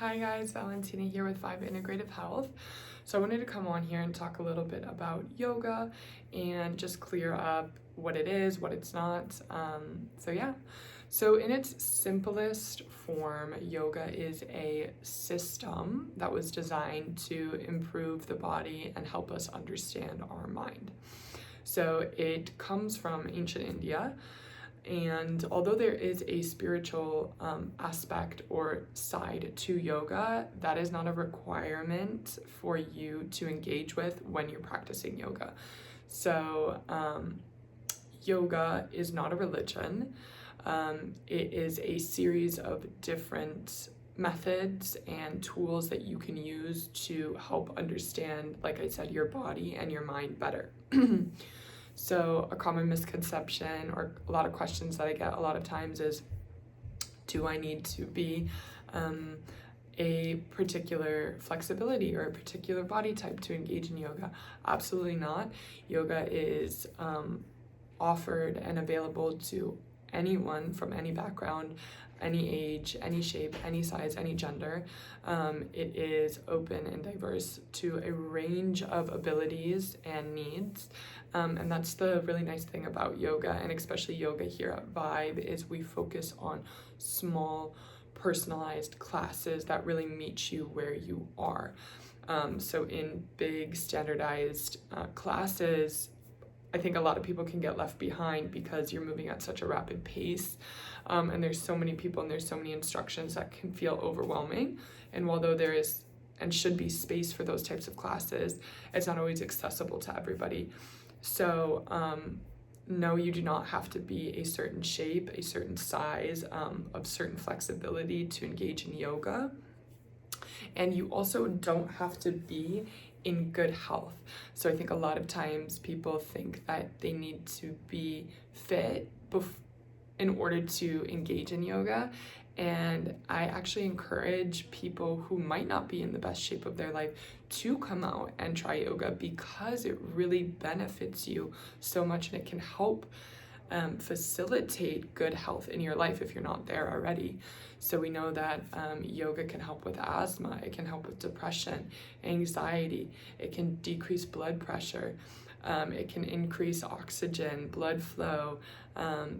Hi guys, Valentina here with Vibe Integrative Health. So I wanted to come on here and talk a little bit about yoga and just clear up what it is, what it's not. So in its simplest form, yoga is a system that was designed to improve the body and help us understand our mind. So it comes from ancient India. And although there is a spiritual aspect or side to yoga, that is not a requirement for you to engage with when you're practicing yoga. So yoga is not a religion. It is a series of different methods and tools that you can use to help understand, like I said, your body and your mind better. So a common misconception or a lot of questions that I get a lot of times is, do I need to be a particular flexibility or a particular body type to engage in yoga? Absolutely not. Yoga is offered and available to anyone from any background, any age, any shape, any size, any gender. It is open and diverse to a range of abilities and needs. And that's the really nice thing about yoga, and especially yoga here at Vibe, is we focus on small, personalized classes that really meet you where you are. So in big standardized classes, I think a lot of people can get left behind because you're moving at such a rapid pace, and there's so many people and there's so many instructions that can feel overwhelming. And although there is and should be space for those types of classes, it's not always accessible to everybody. So no, you do not have to be a certain shape, a certain size, of certain flexibility to engage in yoga. And you also don't have to be in good health. So I think a lot of times people think that they need to be fit in order to engage in yoga. And I actually encourage people who might not be in the best shape of their life to come out and try yoga, because it really benefits you so much, and it can help facilitate good health in your life if you're not there already. So we know that yoga can help with asthma, it can help with depression, anxiety, it can decrease blood pressure, it can increase oxygen, blood flow,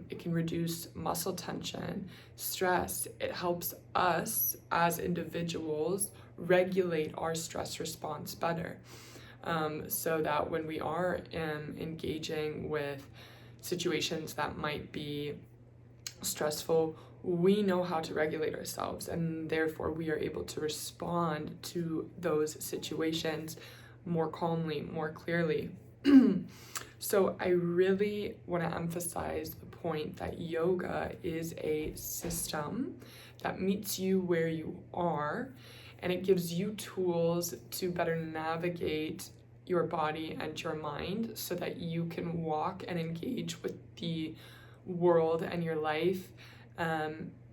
it can reduce muscle tension, stress. It helps us as individuals regulate our stress response better, so that when we are engaging with situations that might be stressful, we know how to regulate ourselves, and therefore we are able to respond to those situations more calmly, more clearly. So I really want to emphasize the point that yoga is a system that meets you where you are, and it gives you tools to better navigate your body and your mind so that you can walk and engage with the world and your life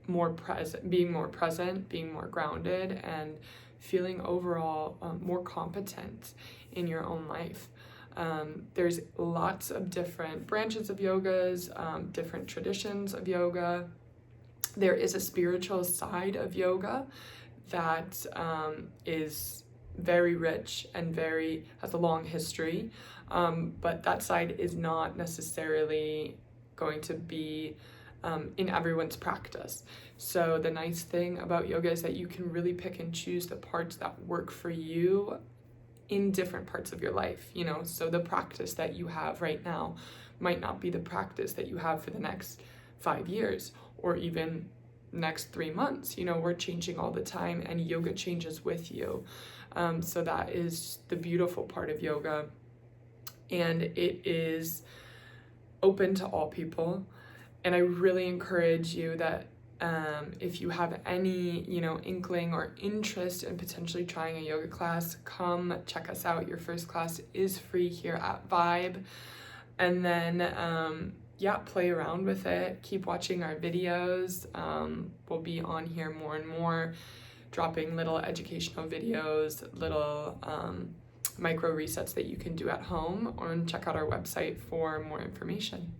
more present, being more grounded, and feeling overall more competent in your own life. There's lots of different branches of yogas, different traditions of yoga. There is a spiritual side of yoga that is very rich and has a long history, but that side is not necessarily going to be in everyone's practice. So the nice thing about yoga is that you can really pick and choose the parts that work for you in different parts of your life, so the practice that you have right now might not be the practice that you have for the next 5 years or even next 3 months. We're changing all the time, and yoga changes with you. So that is the beautiful part of yoga, and it is open to all people. And I really encourage you that if you have any, inkling or interest in potentially trying a yoga class, come check us out. Your first class is free here at Vibe. And then, play around with it. Keep watching our videos. We'll be on here more and more, dropping little educational videos, little micro resets that you can do at home, or check out our website for more information.